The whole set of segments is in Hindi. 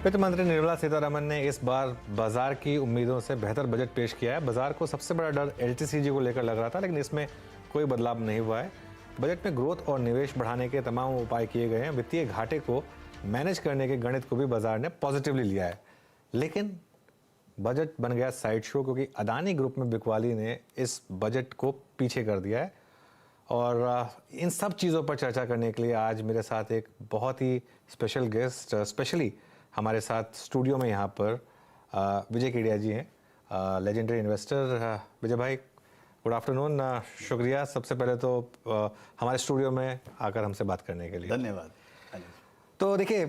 वित्त मंत्री निर्मला सीतारमण ने इस बार बाजार की उम्मीदों से बेहतर बजट पेश किया है। बाजार को सबसे बड़ा डर एलटीसीजी को लेकर लग रहा था, लेकिन इसमें कोई बदलाव नहीं हुआ है। बजट में ग्रोथ और निवेश बढ़ाने के तमाम उपाय किए गए हैं। वित्तीय घाटे को मैनेज करने के गणित को भी बाजार ने पॉजिटिवली लिया है। लेकिन बजट बन गया साइड शो, क्योंकि अदानी ग्रुप में बिकवाली ने इस बजट को पीछे कर दिया है। और इन सब चीज़ों पर चर्चा करने के लिए आज मेरे साथ एक बहुत ही स्पेशल गेस्ट, स्पेशली हमारे साथ स्टूडियो में यहाँ पर विजय केडिया जी हैं, लेजेंडरी इन्वेस्टर। विजय भाई, गुड आफ्टरनून। शुक्रिया सबसे पहले तो हमारे स्टूडियो में आकर हमसे बात करने के लिए। धन्यवाद। तो देखिए,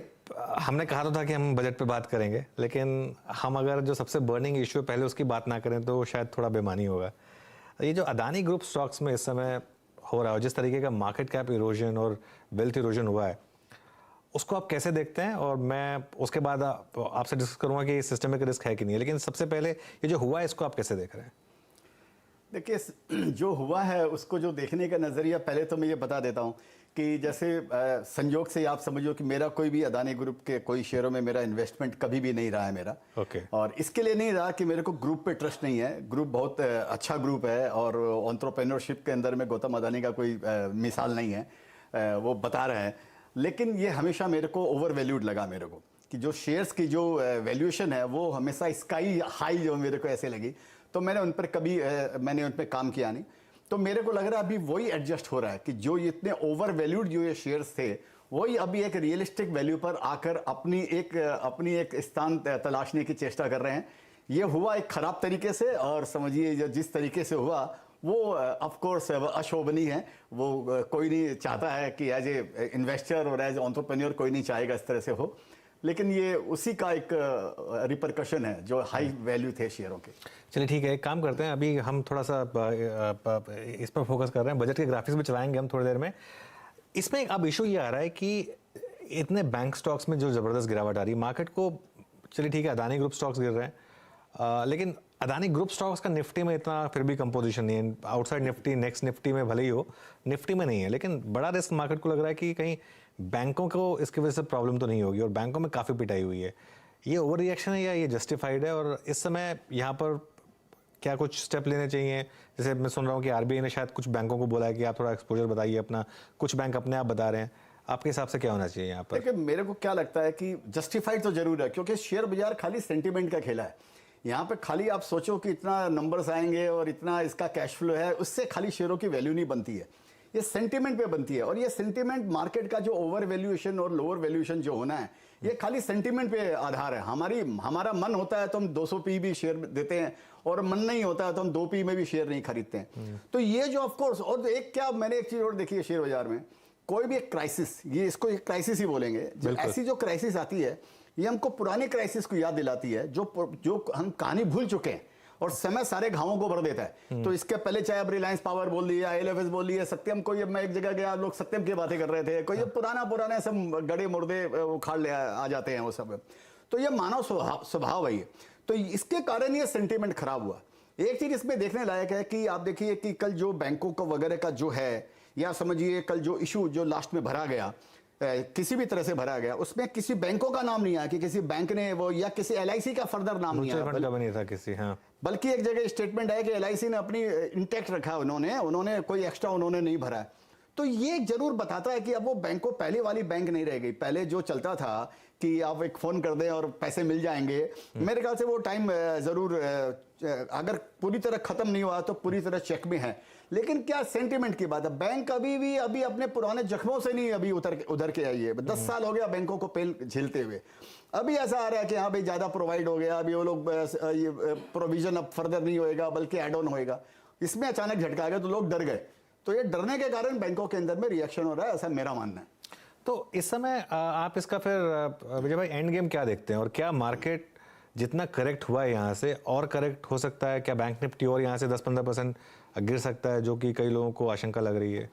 हमने कहा तो था कि हम बजट पे बात करेंगे, लेकिन हम अगर जो सबसे बर्निंग इशू है पहले उसकी बात ना करें तो शायद थोड़ा बेमानी होगा। ये जो अदानी ग्रुप स्टॉक्स में इस समय हो रहा है, जिस तरीके का मार्केट कैप इरोजन और वेल्थ इरोजन हुआ है, उसको आप कैसे देखते हैं? और मैं उसके बाद आपसे डिस्कस करूंगा कि सिस्टमिक रिस्क है कि नहीं, लेकिन सबसे पहले ये जो हुआ है इसको आप कैसे देख रहे हैं? देखिए, जो हुआ है उसको जो देखने का नज़रिया, पहले तो मैं ये बता देता हूँ कि जैसे संयोग से आप समझो कि मेरा कोई भी अदानी ग्रुप के कोई शेयरों में मेरा इन्वेस्टमेंट कभी भी नहीं रहा है मेरा। और इसके लिए नहीं रहा कि मेरे को ग्रुप पे ट्रस्ट नहीं है। ग्रुप बहुत अच्छा ग्रुप है और एंटरप्रेन्योरशिप के अंदर में गौतम अदानी का कोई मिसाल नहीं है, वो बता रहे हैं। लेकिन ये हमेशा मेरे को ओवर वैल्यूड लगा मेरे को, कि जो शेयर्स की जो वैल्यूएशन है वो हमेशा स्काई हाई जो मेरे को ऐसे लगी, तो मैंने उन पर कभी मैंने उन पर काम किया नहीं। तो मेरे को लग रहा है अभी वही एडजस्ट हो रहा है कि जो इतने ओवर वैल्यूड जो ये शेयर्स थे वही अभी एक रियलिस्टिक वैल्यू पर आकर अपनी एक स्थान तलाशने की चेष्टा कर रहे हैं। ये हुआ एक खराब तरीके से, और समझिए जिस तरीके से हुआ वो ऑफ कोर्स अशोभनीय है। वो कोई नहीं चाहता है कि एज ए इन्वेस्टर और एज एंटरप्रेन्योर कोई नहीं चाहेगा इस तरह से हो, लेकिन ये उसी का एक रिपरकशन है जो हाई वैल्यू थे शेयरों के। चलिए ठीक है, एक काम करते हैं, अभी हम थोड़ा सा इस पर फोकस कर रहे हैं। बजट के ग्राफिक्स भी चलाएंगे हम थोड़ी देर में। इसमें अब इशू ये आ रहा है कि इतने बैंक स्टॉक्स में जो ज़बरदस्त गिरावट आ रही है मार्केट को। चलिए ठीक है, अदानी ग्रुप स्टॉक्स गिर रहे हैं, लेकिन अदानी ग्रुप स्टॉक्स का निफ्टी में इतना फिर भी कंपोजिशन नहीं है। आउटसाइड निफ्टी, नेक्स्ट निफ्टी में भले ही हो, निफ्टी में नहीं है। लेकिन बड़ा रिस्क मार्केट को लग रहा है कि कहीं बैंकों को इसकी वजह से प्रॉब्लम तो नहीं होगी, और बैंकों में काफ़ी पिटाई हुई है। ये ओवर रिएक्शन है या ये जस्टिफाइड है? और इस समय यहाँ पर क्या कुछ स्टेप लेने चाहिए? जैसे मैं सुन रहा हूँ कि आरबीआई ने शायद कुछ बैंकों को बोला है कि आप थोड़ा एक्सपोजर बताइए अपना, कुछ बैंक अपने आप बता रहे हैं। आपके हिसाब से क्या होना चाहिए यहाँ पर? देखिए, मेरे को क्या लगता है कि जस्टिफाइड तो जरूर है, क्योंकि शेयर बाजार खाली सेंटीमेंट का खेला है। यहाँ पे खाली आप सोचो कि इतना नंबर्स आएंगे और इतना इसका कैश फ्लो है, उससे खाली शेयरों की वैल्यू नहीं बनती है, ये सेंटीमेंट पे बनती है। और ये सेंटीमेंट मार्केट का जो ओवर वैल्यूएशन और लोअर वैल्यूएशन जो होना है, ये खाली सेंटीमेंट पे आधार है। हमारा मन होता है तो हम 200 पी भी शेयर देते हैं, और मन नहीं होता है तो हम 2 पी में भी शेयर नहीं खरीदते हैं। तो ये जो ऑफकोर्स, और मैंने एक चीज और देखी है शेयर बाजार में, कोई भी एक क्राइसिस, ये इसको एक क्राइसिस ही बोलेंगे, ऐसी जो क्राइसिस आती है ये हमको पुरानी क्राइसिस को याद दिलाती है, जो हम कहानी भूल चुके हैं, और समय सारे घावों को भर देता है। तो इसके पहले चाहे अब रिलायंस पावर बोल दिया, एलएफएस बोल दिया, सत्यम को, मैं एक जगह गया, लोग सत्यम की बातें कर रहे थे, कोई पुराना सब गड़े मुर्दे उखाड़ ले आ जाते हैं वो सब। तो ये मानव स्वभाव है। तो इसके कारण ये सेंटीमेंट खराब हुआ। एक चीज इसमें देखने लायक है कि आप देखिए कि कल जो बैंकों को वगैरह का जो है, या समझिए कल जो इशू जो लास्ट में भरा गया, किसी भी तरह से भरा गया, उसमें किसी बैंकों का नाम नहीं आया कि किसी बैंक ने वो, या किसी एलआईसी का फर्दर नाम नहीं आया, बल्कि एक जगह स्टेटमेंट है कि एलआईसी ने अपनी इंटैक्ट रखा, उन्होंने कोई एक्स्ट्रा उन्होंने नहीं भरा। तो ये जरूर बताता है कि अब वो बैंकों पहले वाली बैंक नहीं रह गई। पहले जो चलता था कि आप एक फोन कर दें और पैसे मिल जाएंगे, मेरे ख्याल से वो टाइम जरूर, अगर पूरी तरह खत्म नहीं हुआ तो पूरी तरह चेक में है। लेकिन क्या सेंटीमेंट की बात है, बैंक अभी अपने पुराने जख्मों से नहीं अभी उधर के आई है। 10 साल हो गया बैंकों को पेल झेलते हुए। अभी ऐसा आ रहा है कि हाँ भाई ज्यादा प्रोवाइड हो गया, अभी वो लोग प्रोविजन अब फर्दर नहीं होएगा बल्कि एड ऑन होएगा। इसमें अचानक झटका आ गया तो लोग डर गए। तो ये डरने के कारण बैंकों के अंदर में रिएक्शन हो रहा है, ऐसा मेरा मानना है। तो इस समय आप इसका फिर विजय भाई एंड गेम क्या देखते हैं? और क्या मार्केट जितना करेक्ट हुआ है यहाँ से और करेक्ट हो सकता है? क्या बैंक निफ्टी और यहाँ से 10-15% गिर सकता है, जो कि कई लोगों को आशंका लग रही है?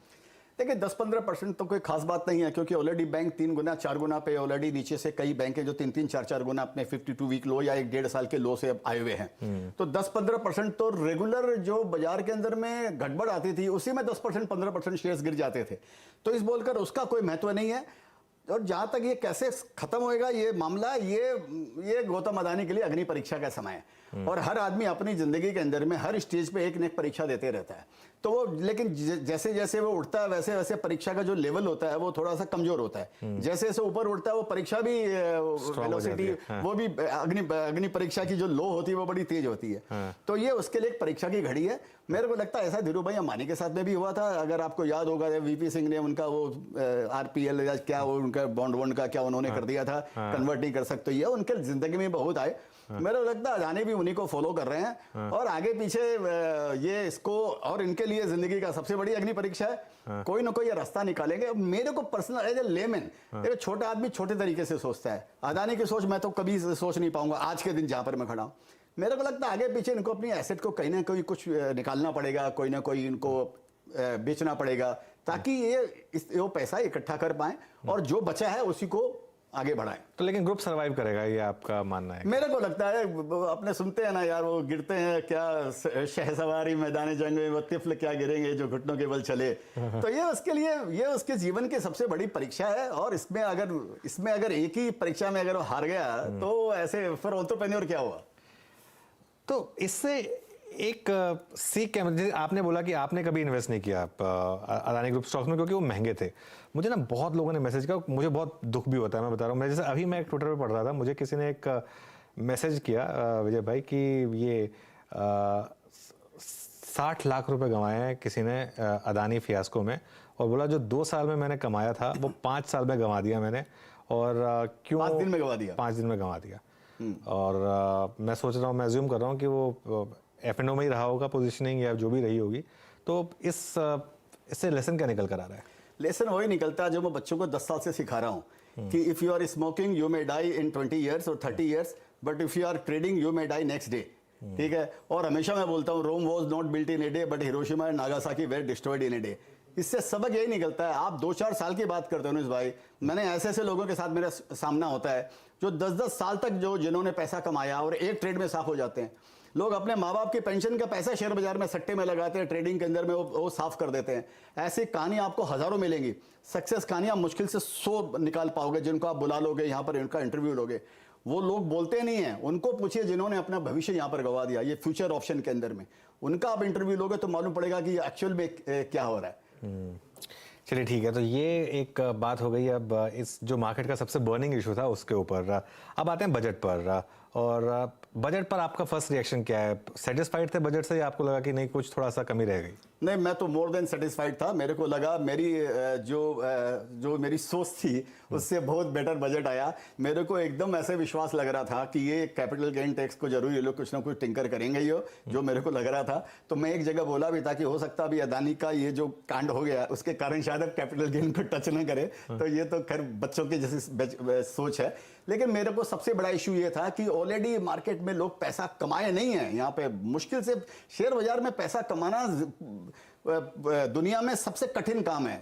देखिए 10-15% तो कोई खास बात नहीं है, क्योंकि ऑलरेडी बैंक 3 गुना 4 गुना पे ऑलरेडी नीचे से कई बैंक है जो 3-3, 4-4 गुना अपने 52 वीक लो या 1-1.5 साल के लो से अब आए हुए हैं। तो 10-15% तो रेगुलर जो बाजार के अंदर में गड़बड़ आती थी उसी में 10%, 15% शेयर्स गिर जाते थे। तो इस बोलकर उसका कोई महत्व नहीं है। और जहां तक ये कैसे खत्म होएगा ये मामला, ये गौतम अदानी के लिए अग्नि परीक्षा का समय है। और हर आदमी अपनी जिंदगी के अंदर में हर स्टेज पे एक न एक परीक्षा देते रहता है। तो वो लेकिन जैसे जैसे वो उठता है वैसे वैसे परीक्षा का जो लेवल होता है वो थोड़ा सा कमजोर होता है। जैसे जैसे ऊपर उठता है वो परीक्षा भी वेलोसिटी, वो भी अग्नि परीक्षा की जो लो होती है वो बड़ी तेज होती है। तो ये उसके लिए एक परीक्षा की घड़ी है। मेरे को लगता है ऐसा धीरू भाई अंबानी के साथ में भी हुआ था। अगर आपको याद होगा वीपी सिंह ने उनका वो आरपीएल या क्या वो उनका बॉन्ड का क्या उन्होंने कर दिया था, कन्वर्ट नहीं कर सकते। ये उनके जिंदगी में बहुत आए। मेरे को लगता है अदानी भी उन्हीं को फॉलो कर रहे हैं और आगे पीछे ये इसको, और इनके लिए जिंदगी का सबसे बड़ी अग्नि परीक्षा है। कोई ना कोई ये रास्ता निकालेंगे। मेरे को पर्सनल एज ए लेमैन, एक छोटा आदमी छोटे तरीके से सोचता है। अदानी की सोच मैं तो कभी सोच नहीं पाऊंगा आज के दिन जहां पर मैं खड़ा हूं। मेरे को लगता है आगे पीछे इनको अपनी एसेट को कहीं ना कहीं कुछ निकालना पड़ेगा, कोई ना कोई इनको बेचना पड़ेगा ताकि ये पैसा इकट्ठा कर पाए और जो बचा है उसी को आगे बढ़ाएं। तो लेकिन ग्रुप सरवाइव करेगा, ये आपका मानना है? मेरे को लगता है, अपने सुनते हैं ना यार, वो गिरते हैं क्या शहसवारी मैदान जंग में, वो तिफल क्या गिरेंगे जो घुटनों के बल चले। तो ये उसके लिए, ये उसके जीवन की सबसे बड़ी परीक्षा है। और इसमें अगर एक ही परीक्षा में अगर वो हार गया तो ऐसे फिर एंटरप्रेन्योर क्या हुआ। तो इससे एक सीख क्या, आपने बोला कि आपने कभी इन्वेस्ट नहीं किया अदानी ग्रुप स्टॉक्स में क्योंकि वो महंगे थे। मुझे ना बहुत लोगों ने मैसेज किया, मुझे बहुत दुख भी होता है, मैं बता रहा हूँ। मैं जैसे अभी मैं एक ट्विटर पे पढ़ रहा था, मुझे किसी ने एक मैसेज किया विजय भाई कि ये 60 लाख रुपए गंवाए हैं किसी ने अदानी फियास्को में, और बोला जो 2 साल में मैंने कमाया था वो 5 साल में गंवा दिया मैंने। और क्यों 5 दिन में गंवा दिया? 5 दिन में गंवा दिया। और मैं सोच रहा हूँ, मैं अज्यूम कर रहा हूँ कि वो एफएनओ में ही रहा होगा पोजीशनिंग या जो भी रही होगी। तो इससे लेसन क्या निकल कर आ रहा है? लेसन वही निकलता है जो मैं बच्चों को 10 साल से सिखा रहा हूँ कि if you are smoking you may die in 20 years और 30 years, but if you are trading you may die next day. ठीक है। और हमेशा मैं बोलता हूँ Rome was not built in a day but Hiroshima and Nagasaki were destroyed in a day. इससे सबक यही निकलता है। आप 2-4 साल की बात करते हो अनुज भाई, मैंने ऐसे लोगों के साथ मेरा सामना होता है जो 10-10 साल तक जिन्होंने पैसा कमाया और एक ट्रेड में साफ हो जाते हैं। लोग अपने माँ बाप की पेंशन का पैसा शेयर बाजार में सट्टे में लगाते हैं, ट्रेडिंग के अंदर में वो साफ कर देते हैं। ऐसी कहानी आपको हजारों मिलेंगी। सक्सेस कहानी आप मुश्किल से 100 निकाल पाओगे जिनको आप बुला लोगे, यहाँ पर इनका इंटरव्यू लोगे। वो लोग बोलते नहीं है, उनको पूछिए जिन्होंने अपना भविष्य यहाँ पर गवा दिया, ये फ्यूचर ऑप्शन के अंदर में, उनका आप इंटरव्यू लोगे तो मालूम पड़ेगा कि एक्चुअल में क्या हो रहा है। चलिए ठीक है, तो ये एक बात हो गई। अब इस जो मार्केट का सबसे बर्निंग इशू था उसके ऊपर अब आते हैं बजट पर। और बजट पर आपका फर्स्ट रिएक्शन क्या है? सेटिस्फाइड थे बजट से या आपको लगा कि नहीं कुछ थोड़ा सा कमी रह गई? नहीं, मैं तो मोर देन सेटिस्फाइड था। मेरे को लगा मेरी जो मेरी सोच थी उससे बहुत बेटर बजट आया। मेरे को एकदम ऐसे विश्वास लग रहा था कि ये कैपिटल गेन टैक्स को जरूर ये लोग कुछ ना कुछ टिंकर करेंगे ही, जो मेरे को लग रहा था। तो मैं एक जगह बोला भी था कि हो सकता अभी अदानी का ये जो कांड हो गया उसके कारण शायद अब कैपिटल गेन को टच न करे। तो ये तो खैर बच्चों की जैसी सोच है। लेकिन मेरे को सबसे बड़ा इशू ये था कि ऑलरेडी मार्केट में लोग पैसा कमाए नहीं है। यहाँ पे मुश्किल से शेयर बाजार में पैसा कमाना दुनिया में सबसे कठिन काम है,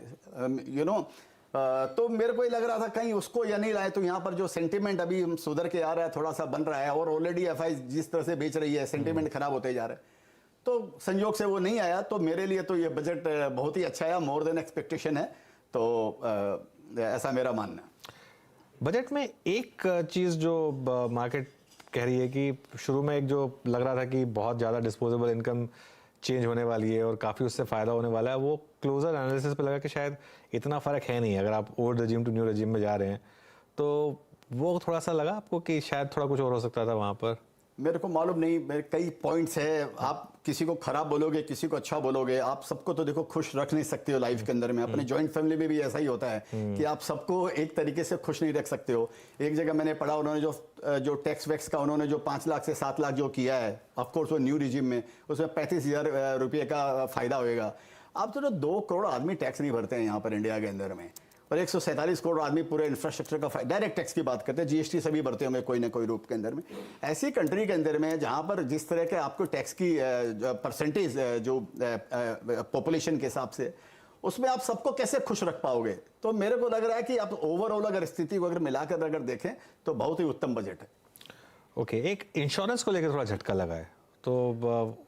यू नो। तो मेरे को ये लग रहा था कहीं उसको या नहीं लाए तो यहाँ पर जो सेंटीमेंट अभी सुधर के आ रहा है, थोड़ा सा बन रहा है, और ऑलरेडी एफआई जिस तरह से बेच रही है, सेंटीमेंट खराब होते जा रहा है। तो संयोग से वो नहीं आया। तो मेरे लिए तो ये बजट बहुत ही अच्छा है, मोर देन एक्सपेक्टेशन है। तो ऐसा मेरा मानना है। बजट में एक चीज़ जो मार्केट कह रही है कि शुरू में एक जो लग रहा था कि बहुत ज़्यादा डिस्पोजेबल इनकम चेंज होने वाली है और काफ़ी उससे फ़ायदा होने वाला है, वो क्लोजर एनालिसिस पे लगा कि शायद इतना फ़र्क है नहीं अगर आप old regime to new regime में जा रहे हैं। तो वो थोड़ा सा लगा आपको कि शायद थोड़ा कुछ और हो सकता था वहाँ पर? मेरे को मालूम नहीं, मेरे कई पॉइंट्स है। आप किसी को खराब बोलोगे, किसी को अच्छा बोलोगे, आप सबको तो देखो खुश रख नहीं सकते हो लाइफ के अंदर में। अपने जॉइंट फैमिली में भी ऐसा ही होता है कि आप सबको एक तरीके से खुश नहीं रख सकते हो। एक जगह मैंने पढ़ा, उन्होंने जो टैक्स वैक्स का उन्होंने जो 5 लाख से 7 लाख जो किया है, ऑफकोर्स वो न्यू रिजिम में, उसमें 35,000 रुपये का फायदा होएगा। आप तो 2 करोड़ आदमी टैक्स नहीं भरते हैं यहाँ पर इंडिया के अंदर में, और 147 करोड़ आदमी पूरे इंफ्रास्ट्रक्चर का डायरेक्ट टैक्स की बात करते हैं। जीएसटी सभी भरते होंगे कोई ना कोई रूप के अंदर में। ऐसी कंट्री के अंदर में जहां पर जिस तरह के आपको टैक्स की परसेंटेज जो पॉपुलेशन के हिसाब से, उसमें आप सबको कैसे खुश रख पाओगे? तो मेरे को लग रहा है कि आप ओवरऑल अगर स्थिति को अगर मिलाकर अगर देखें तो बहुत ही उत्तम बजट है। ओके, एक इंश्योरेंस को लेकर थोड़ा झटका लगा है, तो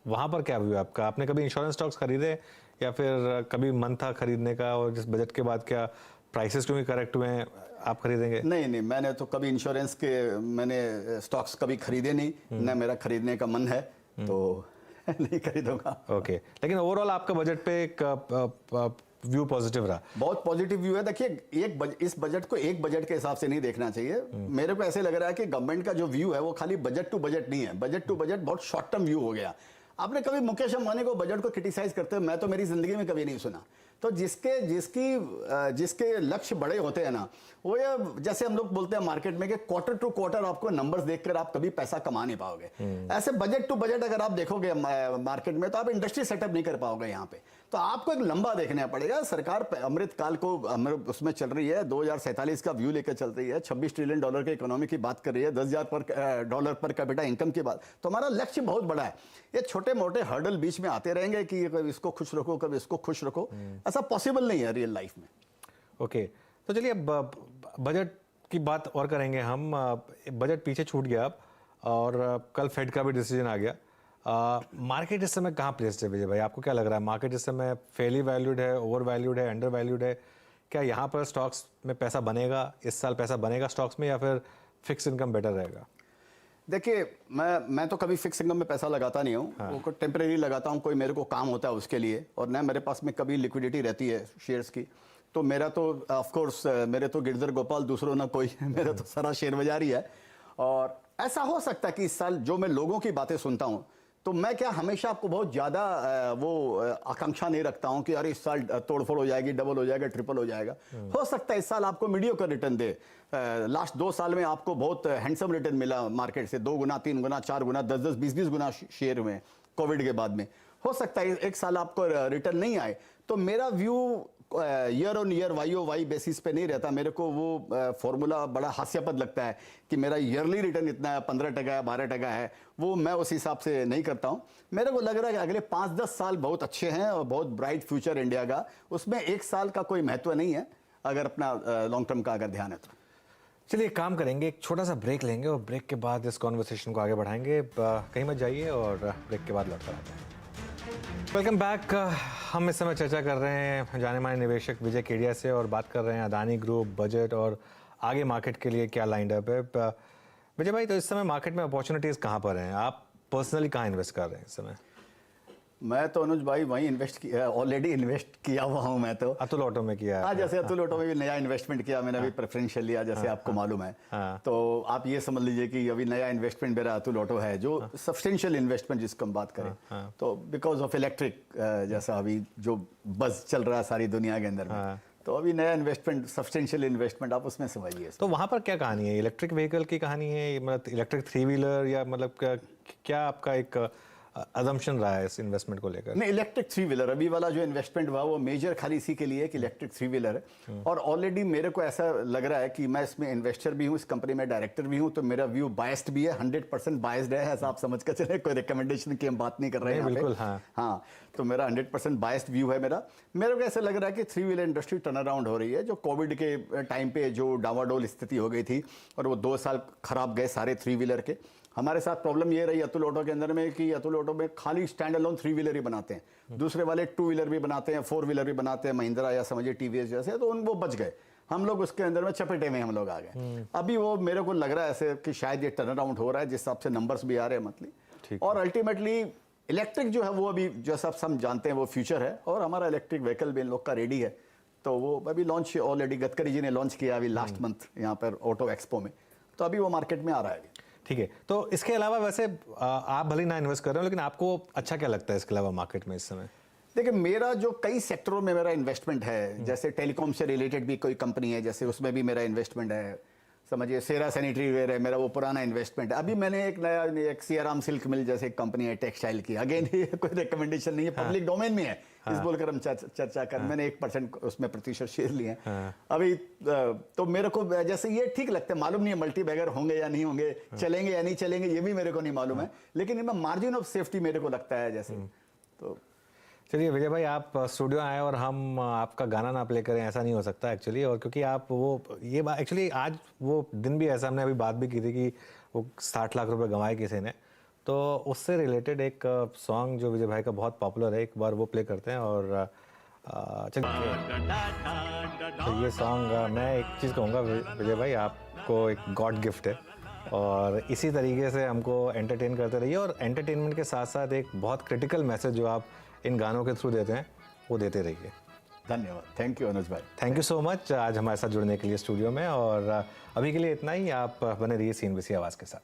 वहां पर क्या व्यू है आपका? आपने कभी इंश्योरेंस स्टॉक्स खरीदे या फिर कभी मन था खरीदने का, और जिस बजट के बाद क्या प्राइसेस क्योंकि करेक्ट हुए हैं आप खरीदेंगे? नहीं नहीं, मैंने तो कभी इंश्योरेंस के मैंने स्टॉक्स कभी खरीदे नहीं, ना मेरा खरीदने का मन है, तो नहीं खरीदूंगा। ओके, लेकिन ओवरऑल आपका बजट पे एक व्यू पॉजिटिव रहा? बहुत पॉजिटिव व्यू है। देखिए इस बजट को एक बजट के हिसाब से नहीं देखना चाहिए। मेरे को ऐसे लग रहा है कि गवर्नमेंट का जो व्यू है वो खाली बजट टू बजट नहीं है, बजट टू बजट बहुत शॉर्ट टर्म व्यू हो गया। आपने कभी मुकेश अंबानी को बजट को क्रिटिसाइज करते हुए मैं तो मेरी जिंदगी में कभी नहीं सुना। तो जिसके लक्ष्य बड़े होते हैं ना, वो ये जैसे हम लोग बोलते हैं मार्केट में कि क्वार्टर टू क्वार्टर आपको नंबर्स देखकर आप कभी पैसा कमा नहीं पाओगे। ऐसे बजट टू बजट अगर आप देखोगे मार्केट में तो आप इंडस्ट्री सेटअप नहीं कर पाओगे यहाँ पे। तो आपको एक लंबा देखना पड़ेगा। सरकार अमृत काल को उसमें चल रही है, 2047 का व्यू लेकर चल रही है, $26 ट्रिलियन की इकोनॉमी की बात कर रही है, $10,000 पर कैपिटा इनकम की बात। तो हमारा लक्ष्य बहुत बड़ा है। ये छोटे मोटे हर्डल बीच में आते रहेंगे कि कभी इसको खुश रखो, कभी इसको खुश रखो, ऐसा पॉसिबल नहीं है रियल लाइफ में। ओके, तो चलिए अब बजट की बात और करेंगे हम। बजट पीछे छूट गया अब, और कल फेड का भी डिसीजन आ गया। मार्केट इस समय कहाँ प्लेस्ड है विजय भाई? आपको क्या लग रहा है, मार्केट इस समय फेली वैल्यूड है, ओवर वैल्यूड है, अंडर वैल्यूड है? क्या यहाँ पर स्टॉक्स में पैसा बनेगा, इस साल पैसा बनेगा स्टॉक्स में, या फिर फिक्स इनकम बेटर रहेगा? देखिए मैं तो कभी फिक्स इनकम में पैसा लगाता नहीं हूँ। हाँ। वो टेम्परेरी लगाता हूँ, कोई मेरे को काम होता है उसके लिए, और न मेरे पास में कभी लिक्विडिटी रहती है शेयर्स की। तो मेरा तो ऑफ कोर्स मेरे तो गिरधर गोपाल, दूसरों ना कोई मेरा तो सारा शेयर बाजार ही है। और ऐसा हो सकता है कि इस साल जो मैं लोगों की बातें सुनता हूँ, तो मैं क्या हमेशा आपको बहुत ज़्यादा वो आकांक्षा नहीं रखता हूँ कि अरे इस साल तोड़फोड़ हो जाएगी, डबल हो जाएगा, ट्रिपल हो जाएगा। हो सकता है इस साल आपको मीडियोकर रिटर्न दे। लास्ट 2 साल में आपको बहुत हैंडसम रिटर्न मिला मार्केट से, 2 गुना, 3 गुना, 4 गुना, 10-10, 20-20 गुना शेयर में कोविड के बाद में। हो सकता है एक साल आपको रिटर्न नहीं आए। तो मेरा view year on year YOY basis पे नहीं रहता। मेरे को वो फॉर्मूला बड़ा हास्यास्पद लगता है कि मेरा ईयरली रिटर्न इतना है, 15% है, 12% है, वो मैं उस हिसाब से नहीं करता हूँ। मेरे को लग रहा है कि अगले 5-10 साल बहुत अच्छे हैं और बहुत ब्राइट फ्यूचर इंडिया का, उसमें एक साल का कोई महत्व नहीं है अगर अपना लॉन्ग टर्म का अगर ध्यान है तो। चलिए एक काम करेंगे, एक छोटा सा ब्रेक लेंगे और ब्रेक के बाद इस कॉन्वर्सेशन को आगे बढ़ाएंगे। कहीं मत जाइए और ब्रेक के बाद लौट कर आते हैं। Welcome back. हम इस समय चर्चा कर रहे हैं जाने माने निवेशक विजय केडिया से, और बात कर रहे हैं अदानी ग्रुप, बजट और आगे मार्केट के लिए क्या लाइंड अप है। विजय भाई, तो इस समय मार्केट में अपॉर्चुनिटीज़ कहाँ पर हैं? आप पर्सनली कहाँ इन्वेस्ट कर रहे हैं इस समय? मैं तो अनुज भाई वहीं इन्वेस्ट किया, ऑलरेडी इन्वेस्ट किया हुआ हूँ मैं तो। अतुल ऑटो में किया है? हाँ, जैसे अतुल ऑटो में भी नया इन्वेस्टमेंट किया मैंने, अभी प्रेफरेंशियल लिया, जैसे आपको मालूम है। तो आप ये समझ लीजिए कि अभी नया इन्वेस्टमेंट मेरा अतुल ऑटो है, जो सब्सटेंशियल इन्वेस्टमेंट जिसको हम बात करें। तो बिकॉज ऑफ इलेक्ट्रिक, जैसा अभी जो बस चल रहा है सारी दुनिया के अंदर में, तो अभी नया इन्वेस्टमेंट, सब्सटेंशियल इन्वेस्टमेंट आप उसमें समझिए। तो वहाँ पर क्या कहानी है? इलेक्ट्रिक व्हीकल की कहानी है, मतलब इलेक्ट्रिक 3 व्हीलर, या मतलब क्या आपका एक अजम्पशन रहा है इस इन्वेस्टमेंट को लेकर? नहीं, इलेक्ट्रिक 3 व्हीलर अभी वाला जो इन्वेस्टमेंट हुआ वो मेजर खाली इसी के लिए कि इलेक्ट्रिक 3 व्हीलर है। और ऑलरेडी मेरे को ऐसा लग रहा है कि मैं इसमें इन्वेस्टर भी हूँ, इस कंपनी में डायरेक्टर भी हूँ, तो मेरा व्यू बायस्ड भी है, 100% बायस्ड है, ऐसा आप समझ कर चले। कोई रिकमेंडेशन की हम बात नहीं कर रहे हैं बिल्कुल। हाँ, तो मेरा 100% बायस्ड व्यू है मेरा। मेरे को ऐसा लग रहा है कि 3 व्हीलर इंडस्ट्री टर्न अराउंड हो रही है। जो कोविड के टाइम पे जो डावाडोल स्थिति हो गई थी और वो 2 साल खराब गए सारे 3 व्हीलर के। हमारे साथ प्रॉब्लम ये रही अतुल ऑटो के अंदर में कि अतुल ऑटो में खाली स्टैंड अलोन 3 व्हीलर ही बनाते हैं, दूसरे वाले 2 व्हीलर भी बनाते हैं, 4 व्हीलर भी बनाते हैं, महिंद्रा या समझिए TVS जैसे, तो वो बच गए। हम लोग उसके अंदर में चपेटे में हम लोग आ गए। अभी वो मेरे को लग रहा है ऐसे कि शायद ये टर्न अराउंड हो रहा है, जिस हिसाब से नंबर्स भी आ रहे हैं मंथली। और अल्टीमेटली इलेक्ट्रिक जो है वो अभी जैसा हम जानते हैं वो फ्यूचर है, और हमारा इलेक्ट्रिक व्हीकल भी इन लोग का रेडी है। तो वो अभी लॉन्च ऑलरेडी गडकरी जी ने लॉन्च किया अभी लास्ट मंथ यहाँ पर ऑटो एक्सपो में, तो अभी वो मार्केट में आ रहा है। ठीक है, तो इसके अलावा वैसे आप भले ना इन्वेस्ट कर रहे हो, लेकिन आपको अच्छा क्या लगता है इसके अलावा मार्केट में इस समय? देखिए, मेरा जो कई सेक्टरों में मेरा इन्वेस्टमेंट है, जैसे टेलीकॉम से रिलेटेड भी कोई कंपनी है, जैसे उसमें भी मेरा इन्वेस्टमेंट है। समझिए सेरा सैनिटरी वेयर है मेरा, वो पुराना इन्वेस्टमेंट है। अभी मैंने एक नया, एक सियाराम सिल्क मिल जैसे एक कंपनी है टेक्सटाइल की, अगेन ये कोई रिकमेंडेशन नहीं है, पब्लिक डोमेन में है, इस बोलकर हम चर्चा कर। मैंने 1% उसमें प्रतिशत शेयर लिए हैं अभी। तो मेरे को जैसे ये ठीक लगता है, मालूम नहीं है मल्टी बैगर होंगे या नहीं होंगे, चलेंगे या नहीं चलेंगे, ये भी मेरे को नहीं मालूम है, लेकिन इनमें मार्जिन ऑफ सेफ्टी मेरे को लगता है जैसे। तो चलिए विजय भाई, आप स्टूडियो आए और हम आपका गाना ना प्ले करें, ऐसा नहीं हो सकता एक्चुअली। और क्योंकि आप वो ये बात एक्चुअली आज वो दिन भी ऐसा, हमने अभी बात भी की थी कि वो 60 लाख रुपए गंवाए किसी ने, तो उससे रिलेटेड एक सॉन्ग जो विजय भाई का बहुत पॉपुलर है, एक बार वो प्ले करते हैं और चलिए, तो ये सॉन्ग मैं एक चीज़ कहूँगा विजय भाई, आपको एक गॉड गिफ्ट है और इसी तरीके से हमको एंटरटेन करते रहिए और एंटरटेनमेंट के साथ साथ एक बहुत क्रिटिकल मैसेज जो आप इन गानों के थ्रू देते हैं वो देते रहिए। धन्यवाद, थैंक यू अनुज भाई। थैंक यू सो मच आज हमारे साथ जुड़ने के लिए स्टूडियो में, और अभी के लिए इतना ही। आप बने रहिए CNBC आवाज़ के साथ।